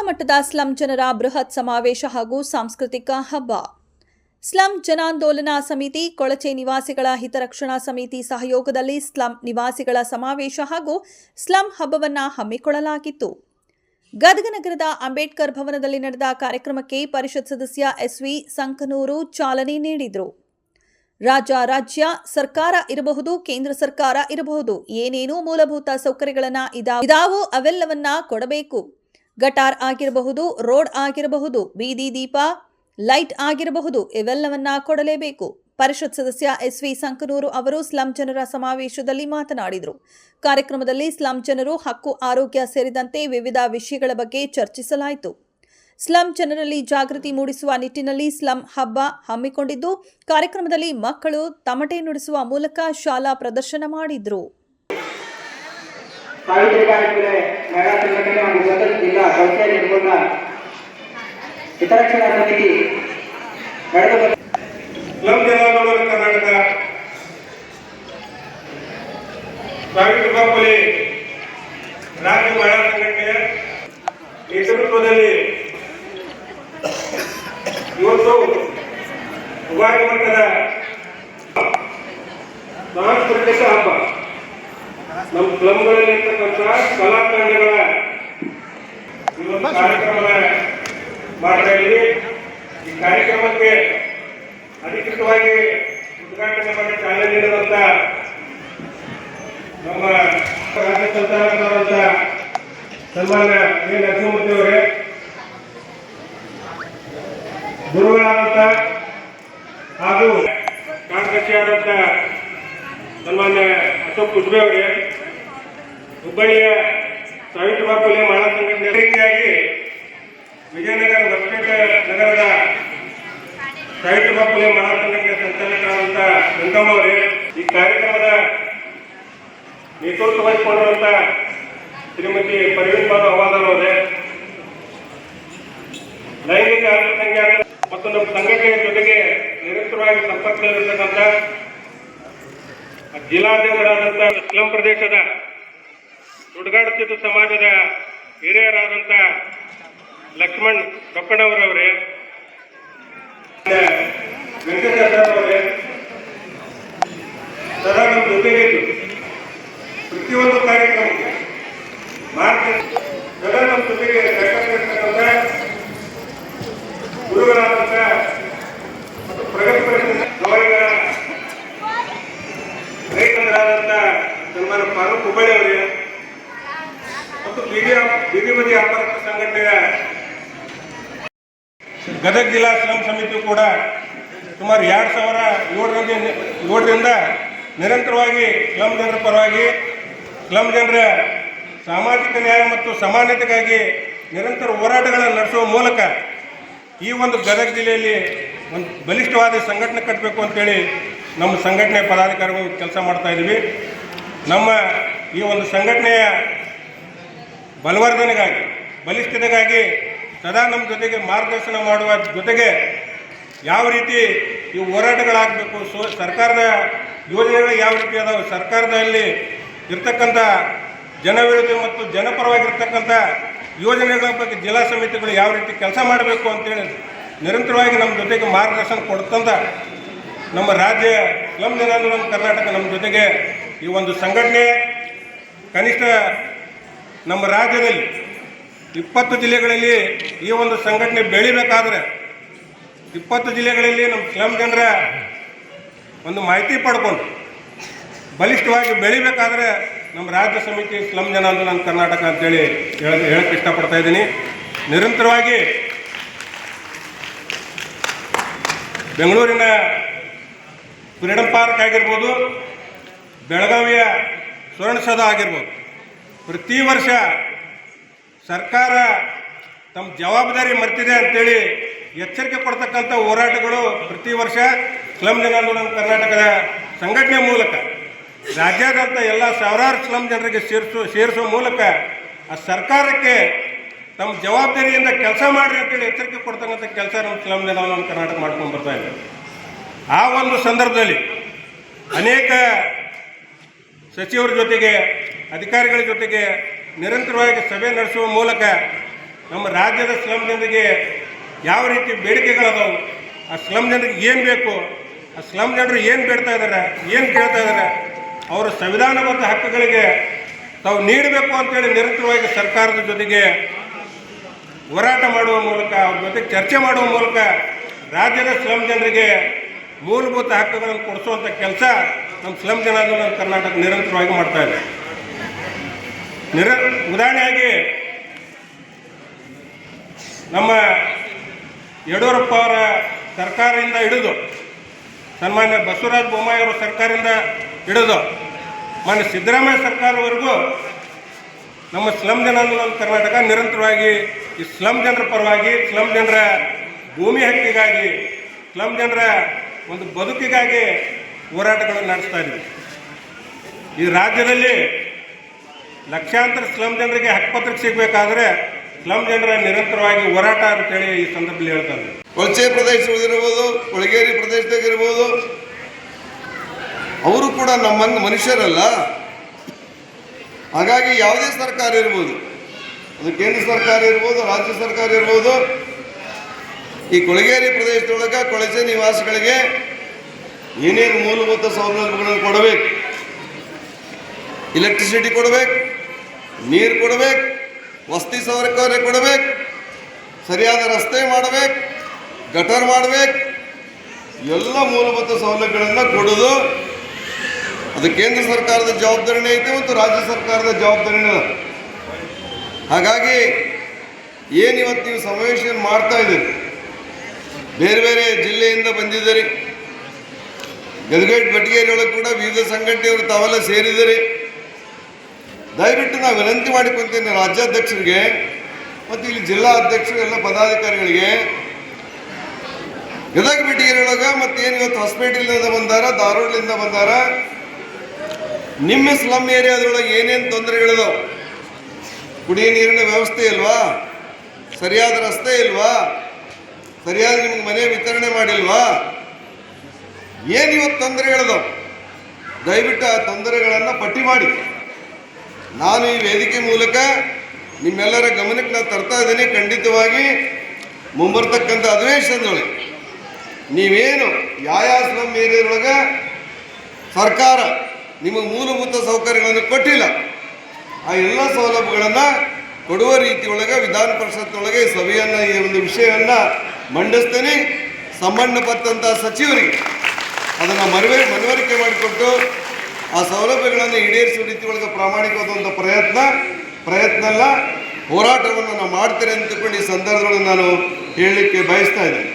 ಮಟ್ಟದ ಸ್ಲಂ ಜನರ ಬೃಹತ್ ಸಮಾವೇಶ ಹಾಗೂ ಸಾಂಸ್ಕೃತಿಕ ಹಬ್ಬ. ಸ್ಲಂ ಜನಾಂದೋಲನ ಸಮಿತಿ, ಕೊಳಚೆ ನಿವಾಸಿಗಳ ಹಿತರಕ್ಷಣಾ ಸಮಿತಿ ಸಹಯೋಗದಲ್ಲಿ ಸ್ಲಂ ನಿವಾಸಿಗಳ ಸಮಾವೇಶ ಹಾಗೂ ಸ್ಲಂ ಹಬ್ಬವನ್ನು ಹಮ್ಮಿಕೊಳ್ಳಲಾಗಿತ್ತು. ಗದಗ ನಗರದ ಅಂಬೇಡ್ಕರ್ ಭವನದಲ್ಲಿ ನಡೆದ ಕಾರ್ಯಕ್ರಮಕ್ಕೆ ಪರಿಷತ್ ಸದಸ್ಯ ಎಸ್.ವಿ. ಸಂಕನೂರು ಚಾಲನೆ ನೀಡಿದರು. ರಾಜ್ಯ ಸರ್ಕಾರ ಇರಬಹುದು, ಕೇಂದ್ರ ಸರ್ಕಾರ ಇರಬಹುದು, ಏನೇನೂ ಮೂಲಭೂತ ಸೌಕರ್ಯಗಳನ್ನು ಇದಾವೋ ಅವೆಲ್ಲವನ್ನ ಕೊಡಬೇಕು. ಗಟಾರ್ ಆಗಿರಬಹುದು, ರೋಡ್ ಆಗಿರಬಹುದು, ಬೀದಿ ದೀಪ, ಲೈಟ್ ಆಗಿರಬಹುದು, ಇವೆಲ್ಲವನ್ನ ಕೊಡಲೇಬೇಕು. ಪರಿಷತ್ ಸದಸ್ಯ ಎಸ್.ವಿ. ಸಂಕನೂರು ಅವರು ಸ್ಲಂ ಜನರ ಸಮಾವೇಶದಲ್ಲಿ ಮಾತನಾಡಿದರು. ಕಾರ್ಯಕ್ರಮದಲ್ಲಿ ಸ್ಲಂ ಜನರು ಹಕ್ಕು, ಆರೋಗ್ಯ ಸೇರಿದಂತೆ ವಿವಿಧ ವಿಷಯಗಳ ಬಗ್ಗೆ ಚರ್ಚಿಸಲಾಯಿತು. ಸ್ಲಂ ಜನರಲ್ಲಿ ಜಾಗೃತಿ ಮೂಡಿಸುವ ನಿಟ್ಟಿನಲ್ಲಿ ಸ್ಲಂ ಹಬ್ಬ ಹಮ್ಮಿಕೊಂಡಿದ್ದು, ಕಾರ್ಯಕ್ರಮದಲ್ಲಿ ಮಕ್ಕಳು ತಮಟೆ ನುಡಿಸುವ ಮೂಲಕ ಶಾಲಾ ಪ್ರದರ್ಶನ ಮಾಡಿದ್ರು. ರಾಜ್ಯ ಮಹಿಳಾ ಸಂಘಟನೆಯ ನೇತೃತ್ವದಲ್ಲಿ ಇವತ್ತು ಉಗಾದಿ ಮಟ್ಟದ ಸಾಂಸ್ಕೃತಿಕ ಹಬ್ಬ ನಮ್ಮ ಸ್ಲಂಗಳಲ್ಲಿ ಇರ್ತಕ್ಕಂಥ ಕಲಾತಂಡಗಳ ಇವತ್ತು ಕಾರ್ಯಕ್ರಮ ಮಾಡ್ತಾ ಇದ್ದೀವಿ. ಈ ಕಾರ್ಯಕ್ರಮಕ್ಕೆ ಅಧಿಕೃತವಾಗಿ ಉದ್ಘಾಟನೆ ಮಾಡಿ ಚಾಲನೆ ನೀಡಿದಂತ ನಮ್ಮ ರಾಜ್ಯ ಸಂಚಾಲಕರಾದಂಥ ಸನ್ಮಾನ್ಯ ವಿ. ನರಸಿಂಹಮೂರ್ತಿ ಅವರೇ, ಗುರುಗಳಾದಂಥ ಹಾಗೂ ಕಾರ್ಯದರ್ಶಿಯಾದಂಥ ಸನ್ಮಾನ್ಯ ಅಶೋಕ್ ಕುಜ್ಬೆ ಅವರೇ, ಹುಬ್ಬಳ್ಳಿಯ ಸಾವಿತ್ರಿಬಾಯಿ ಫುಲೆ ಮಹಿಳಾ ಸಂಘಟನೆ ರೀತಿಯಾಗಿ ವಿಜಯನಗರ ದಕ್ಷಿಣ ನಗರದ ಸಾವಿತ್ರಿಬಾಯಿ ಫುಲೆ ಮಹಿಳಾ ಸಂಘಟನೆ ಸಂಚಾಲಕರಾದಂಥ ಗಂಗಮ್ಮ ಅವರೇ, ಈ ಕಾರ್ಯಕ್ರಮದ ನೇತೃತ್ವ ವಹಿಸಿಕೊಂಡಿರುವಂಥ ಶ್ರೀಮತಿ ಪರ್ವೀನ್ ಬಾನು ಹವಾದಾರ್ ಅವರೇ, ಲೈಂಗಿಕ ಅಲ್ಪಸಂಖ್ಯಾತ ಮತ್ತು ನಮ್ಮ ಸಂಘಟನೆಯ ಜೊತೆಗೆ ನಿರಂತರವಾಗಿ ಸಂಪರ್ಕದಲ್ಲಿರ್ತಕ್ಕಂಥ ಜಿಲ್ಲಾಧ್ಯಕ್ಷರಾದಂಥ ಸ್ಲಂ ಪ್ರದೇಶದ ಸುಡ್ಗಾಡುತ್ತಿದ್ದ ಸಮಾಜದ ಹಿರಿಯರಾದಂಥ ಲಕ್ಷ್ಮಣ್ ಡೊಕ್ಕಣ್ಣವರವರೇ, ವೆಂಕಟೇಶ್ವರವರೇ, ಸದಾ ನಮ್ಮ ಜೊತೆಗಿದ್ದು ಪ್ರತಿಯೊಂದು ಕಾರ್ಯಕ್ರಮಕ್ಕೆ ಸದಾ ನಮ್ಮ ಜೊತೆಗೆ ಕೈಗೊಂಡಿರ್ತಕ್ಕಂಥ ಗುರುಗಳಾದಂಥ ಮತ್ತು ಪ್ರಗತಿಪಡಿಸಿದ ರೈತರಾದಂಥ ಸನ್ಮಾನ್ಯ ಫಾರೂಕ್ ಹುಬ್ಬಳ್ಳಿ ಅವರೇ ಮತ್ತು ಬೀದಿ ಬದಿ ವ್ಯಾಪಾರ ಸಂಘಟನೆಯ ಗದಗ ಜಿಲ್ಲಾ ಸ್ಲಂ ಸಮಿತಿ ಕೂಡ ಸುಮಾರು 2007ರಿಂದ ನಿರಂತರವಾಗಿ ಸ್ಲಂ ಜನರ ಪರವಾಗಿ, ಸ್ಲಂ ಜನರ ಸಾಮಾಜಿಕ ನ್ಯಾಯ ಮತ್ತು ಸಮಾನತೆಗಾಗಿ ನಿರಂತರ ಹೋರಾಟಗಳನ್ನು ನಡೆಸುವ ಮೂಲಕ ಈ ಒಂದು ಗದಗ ಜಿಲ್ಲೆಯಲ್ಲಿ ಒಂದು ಬಲಿಷ್ಠವಾದ ಸಂಘಟನೆ ಕಟ್ಟಬೇಕು ಅಂತೇಳಿ ನಮ್ಮ ಸಂಘಟನೆ ಪದಾಧಿಕಾರಿಗಳು ಕೆಲಸ ಮಾಡ್ತಾ ಇದ್ದೀವಿ. ನಮ್ಮ ಈ ಒಂದು ಸಂಘಟನೆಯ ಬಲವರ್ಧನೆಗಾಗಿ, ಬಲಿಷ್ಠತೆಗಾಗಿ ಸದಾ ನಮ್ಮ ಜೊತೆಗೆ ಮಾರ್ಗದರ್ಶನ ಮಾಡುವ ಜೊತೆಗೆ ಯಾವ ರೀತಿ ಈ ಹೋರಾಟಗಳಾಗಬೇಕು, ಸರ್ಕಾರದ ಯೋಜನೆಗಳು ಯಾವ ರೀತಿ ಅದಾವೆ, ಸರ್ಕಾರದಲ್ಲಿ ಇರ್ತಕ್ಕಂಥ ಜನವಿರೋಧಿ ಮತ್ತು ಜನಪರವಾಗಿರ್ತಕ್ಕಂಥ ಯೋಜನೆಗಳ ಬಗ್ಗೆ ಜಿಲ್ಲಾ ಸಮಿತಿಗಳು ಯಾವ ರೀತಿ ಕೆಲಸ ಮಾಡಬೇಕು ಅಂತೇಳಿ ನಿರಂತರವಾಗಿ ನಮ್ಮ ಜೊತೆಗೆ ಮಾರ್ಗದರ್ಶನ ಕೊಡ್ತಂತ ನಮ್ಮ ರಾಜ್ಯ ಸ್ಲಂ ಜನಾಂದೋಲನ ಕರ್ನಾಟಕ ನಮ್ಮ ಜೊತೆಗೆ ಈ ಒಂದು ಸಂಘಟನೆ ಕನಿಷ್ಠ ನಮ್ಮ ರಾಜ್ಯದಲ್ಲಿ 20 ಜಿಲ್ಲೆಗಳಲ್ಲಿ ಈ ಒಂದು ಸಂಘಟನೆ ಬೆಳಿಬೇಕಾದ್ರೆ 20 ಜಿಲ್ಲೆಗಳಲ್ಲಿ ನಮ್ಮ ಸ್ಲಂ ಜನರ ಒಂದು ಮಾಹಿತಿ ಪಡ್ಕೊಂಡು ಬಲಿಷ್ಠವಾಗಿ ಬೆಳಿಬೇಕಾದ್ರೆ ನಮ್ಮ ರಾಜ್ಯ ಸಮಿತಿ ಸ್ಲಂ ಜನಾಂದೋಲನ ಕರ್ನಾಟಕ ಅಂತೇಳಿ ಹೇಳಕ್ಕೆ ಇಷ್ಟಪಡ್ತಾ ಇದ್ದೀನಿ. ನಿರಂತರವಾಗಿ ಬೆಂಗಳೂರಿನ ಫ್ರೀಡಂ ಪಾರ್ಕ್ ಆಗಿರ್ಬೋದು, ಬೆಳಗಾವಿಯ ಸುವರ್ಣಸೌಧ ಆಗಿರ್ಬೋದು, ಪ್ರತಿ ವರ್ಷ ಸರ್ಕಾರ ತಮ್ಮ ಜವಾಬ್ದಾರಿ ಮರ್ತಿದೆ ಅಂತೇಳಿ ಎಚ್ಚರಿಕೆ ಕೊಡ್ತಕ್ಕಂಥ ಹೋರಾಟಗಳು ಪ್ರತಿ ವರ್ಷ ಸ್ಲಂ ಜನಾಂದೋಲನ ಕರ್ನಾಟಕದ ಸಂಘಟನೆ ಮೂಲಕ ರಾಜ್ಯಾದ್ಯಂತ ಎಲ್ಲ ಸಾವಿರಾರು ಸ್ಲಂ ಜನರಿಗೆ ಸೇರಿಸುವ ಮೂಲಕ ಆ ಸರ್ಕಾರಕ್ಕೆ ತಮ್ಮ ಜವಾಬ್ದಾರಿಯಿಂದ ಕೆಲಸ ಮಾಡಿರಿ ಅಂತೇಳಿ ಎಚ್ಚರಿಕೆ ಕೊಡ್ತಕ್ಕಂಥ ಕೆಲಸ ನಮ್ಮ ಸ್ಲಂ ಜನಾಂದೋಲನ ಕರ್ನಾಟಕ ಮಾಡ್ಕೊಂಡು ಬರ್ತಾ ಇದೆ. ಆ ಒಂದು ಸಂದರ್ಭದಲ್ಲಿ ಅನೇಕ ಸಚಿವರ ಜೊತೆಗೆ, ಅಧಿಕಾರಿಗಳ ಜೊತೆಗೆ ನಿರಂತರವಾಗಿ ಸಭೆ ನಡೆಸುವ ಮೂಲಕ ನಮ್ಮ ರಾಜ್ಯದ ಸ್ಲಮ್ ಜನರಿಗೆ ಯಾವ ರೀತಿ ಬೇಡಿಕೆಗಳದಾವು, ಆ ಸ್ಲಮ್ ಜನರಿಗೆ ಏನು ಬೇಕು, ಆ ಸ್ಲಮ್ ಜನರು ಏನು ಬೇಡ್ತಾ ಇದ್ದಾರೆ, ಏನು ಕೇಳ್ತಾ ಇದ್ದಾರೆ, ಅವರ ಸಂವಿಧಾನಬದ್ಧ ಹಕ್ಕುಗಳಿಗೆ ತಾವು ನೀಡಬೇಕು ಅಂತೇಳಿ ನಿರಂತರವಾಗಿ ಸರ್ಕಾರದ ಜೊತೆಗೆ ಹೋರಾಟ ಮಾಡುವ ಮೂಲಕ, ಅವ್ರ ಜೊತೆಗೆ ಚರ್ಚೆ ಮಾಡುವ ಮೂಲಕ ರಾಜ್ಯದ ಸ್ಲಮ್ ಜನರಿಗೆ ಮೂಲಭೂತ ಹಕ್ಕುಗಳನ್ನು ಕೊಡಿಸುವಂಥ ಕೆಲಸ ನಮ್ಮ ಸ್ಲಮ್ ಜನಾಂದೋಲನ ಕರ್ನಾಟಕ ನಿರಂತರವಾಗಿ ಮಾಡ್ತಾ ಇದೆ. ಉದಾಹರಣೆಯಾಗಿ ನಮ್ಮ ಯಡಿಯೂರಪ್ಪ ಅವರ ಸರ್ಕಾರದಿಂದ ಹಿಡಿದು ಸನ್ಮಾನ್ಯ ಬಸವರಾಜ ಬೊಮ್ಮಾಯಿ ಅವರ ಸರ್ಕಾರದಿಂದ ಹಿಡಿದು ಮಾನ್ಯ ಸಿದ್ದರಾಮಯ್ಯ ಸರ್ಕಾರವರೆಗೂ ನಮ್ಮ ಸ್ಲಮ್ ಜನಾಂದೋಲನ ಕರ್ನಾಟಕ ನಿರಂತರವಾಗಿ ಈ ಸ್ಲಮ್ ಜನರ ಪರವಾಗಿ, ಸ್ಲಮ್ ಜನರ ಭೂಮಿ ಹಕ್ಕಿಗಾಗಿ, ಸ್ಲಮ್ ಜನರ ಒಂದು ಬದುಕಿಗಾಗಿ ಹೋರಾಟಗಳನ್ನು ನಡೆಸ್ತಾ ಇದ್ದೀವಿ. ಈ ರಾಜ್ಯದಲ್ಲಿ ಲಕ್ಷಾಂತರ ಸ್ಲಮ್ ಜನರಿಗೆ ಹಕ್ಕುಪತ್ರ ಸಿಗಬೇಕಾದ್ರೆ ಸ್ಲಮ್ ಜನರ ನಿರಂತರವಾಗಿ ಹೋರಾಟ ಅಂತೇಳಿ ಈ ಸಂದರ್ಭದಲ್ಲಿ ಹೇಳ್ತಾರೆ. ಕೊಳಚೆ ಪ್ರದೇಶಗಳಿರ್ಬೋದು, ಕೊಳಗೇರಿ ಪ್ರದೇಶದಾಗಿರ್ಬೋದು, ಅವರು ಕೂಡ ನಮ್ಮಂಗೆ ಮನುಷ್ಯರಲ್ಲ. ಹಾಗಾಗಿ ಯಾವುದೇ ಸರ್ಕಾರ ಇರ್ಬೋದು, ಅದು ಕೇಂದ್ರ ಸರ್ಕಾರ ಇರ್ಬೋದು, ರಾಜ್ಯ ಸರ್ಕಾರ ಇರ್ಬೋದು, ಈ ಕೊಳಗೇರಿ ಪ್ರದೇಶದೊಳಗೆ ಕೊಳಚೆ ನಿವಾಸಿಗಳಿಗೆ ಏನೇನು ಮೂಲಭೂತ ಸೌಲಭ್ಯಗಳನ್ನು ಕೊಡಬೇಕು, ಎಲೆಕ್ಟ್ರಿಸಿಟಿ ಕೊಡಬೇಕು, ನೀರು ಕೊಡಬೇಕು, ವಸತಿ ಸೌಕರ್ಯ ಕೊಡಬೇಕು, ಸರಿಯಾದ ರಸ್ತೆ ಮಾಡಬೇಕು, ಗಟರ್ ಮಾಡಬೇಕು, ಎಲ್ಲ ಮೂಲಭೂತ ಸೌಲಭ್ಯಗಳನ್ನು ಕೊಡೋದು ಅದು ಕೇಂದ್ರ ಸರ್ಕಾರದ ಜವಾಬ್ದಾರಿನೇ ಐತೆ ಮತ್ತು ರಾಜ್ಯ ಸರ್ಕಾರದ ಜವಾಬ್ದಾರಿನೇ ಅದ. ಹಾಗಾಗಿ ಏನಿವತ್ತು ನೀವು ಸಮಾವೇಶ ಮಾಡ್ತಾ ಇದ್ದೀರಿ, ಬೇರೆ ಬೇರೆ ಜಿಲ್ಲೆಯಿಂದ ಬಂದಿದ್ದೀರಿ, ಗದಗೇಟ್ ಬೆಟಗೇರಿಯೊಳಗೆ ಕೂಡ ವಿವಿಧ ಸಂಘಟನೆಯವರು ತಾವೆಲ್ಲ ಸೇರಿದ್ದೀರಿ. ದಯವಿಟ್ಟು ನಾವು ವಿನಂತಿ ಮಾಡಿಕೊಂತೀನಿ ರಾಜ್ಯಾಧ್ಯಕ್ಷರಿಗೆ ಮತ್ತು ಇಲ್ಲಿ ಜಿಲ್ಲಾ ಅಧ್ಯಕ್ಷರು ಎಲ್ಲ ಪದಾಧಿಕಾರಿಗಳಿಗೆ, ಗದಗ ಬೆಟಗೇರಿಯೊಳಗೆ ಮತ್ತೇನು ಇವತ್ತು ಹಾಸ್ಪಿಟಲಿಂದ ಬಂದಾರ, ಧಾರವಾಡದಿಂದ ಬಂದಾರ, ನಿಮ್ಮ ಸ್ಲಮ್ ಏರಿಯಾದೊಳಗೆ ಏನೇನು ತೊಂದರೆಗಳಿದಾವೆ, ಕುಡಿಯ ನೀರಿನ ವ್ಯವಸ್ಥೆ ಇಲ್ವಾ, ಸರಿಯಾದ ರಸ್ತೆ ಇಲ್ವಾ, ಸರಿಯಾದ ನಿಮ್ಗೆ ಮನೆ ವಿತರಣೆ ಮಾಡಿಲ್ವಾ, ಏನಿವತ್ತು ತೊಂದರೆಗಳಿದಾವೆ, ದಯವಿಟ್ಟು ಆ ತೊಂದರೆಗಳನ್ನು ಪಟ್ಟಿ ಮಾಡಿ ನಾನು ಈ ವೇದಿಕೆ ಮೂಲಕ ನಿಮ್ಮೆಲ್ಲರ ಗಮನಕ್ಕೆ ನಾನು ತರ್ತಾ ಇದ್ದೀನಿ. ಖಂಡಿತವಾಗಿ ಮುಂಬರ್ತಕ್ಕಂಥ ಅಧಿವೇಶನದೊಳಗೆ ನೀವೇನು ಯಾವ ಸ್ಲಮ್ ಏರಿಯಾದೊಳಗೆ ಸರ್ಕಾರ ನಿಮಗೆ ಮೂಲಭೂತ ಸೌಕರ್ಯಗಳನ್ನು ಕೊಟ್ಟಿಲ್ಲ, ಆ ಎಲ್ಲ ಸೌಲಭ್ಯಗಳನ್ನು ಕೊಡುವ ರೀತಿಯೊಳಗೆ ವಿಧಾನ ಪರಿಷತ್ನೊಳಗೆ ಸಭೆಯನ್ನು ಈ ಒಂದು ವಿಷಯವನ್ನು ಮಂಡಿಸ್ತೇನೆ. ಸಂಬಂಧಪಟ್ಟಂಥ ಸಚಿವರಿಗೆ ಅದನ್ನು ಮನವರಿಕೆ ಮಾಡಿಕೊಟ್ಟು ಆ ಸೌಲಭ್ಯಗಳನ್ನು ಈಡೇರಿಸುವ ರೀತಿಯೊಳಗೆ ಪ್ರಾಮಾಣಿಕವಾದಂಥ ಪ್ರಯತ್ನ ಅಲ್ಲ, ಹೋರಾಟವನ್ನು ನಾವು ಮಾಡ್ತೇನೆ ಅಂತಕೊಂಡು ಈ ಸಂದರ್ಭದೊಳಗೆ ನಾನು ಹೇಳಲಿಕ್ಕೆ ಬಯಸ್ತಾ ಇದ್ದೇನೆ.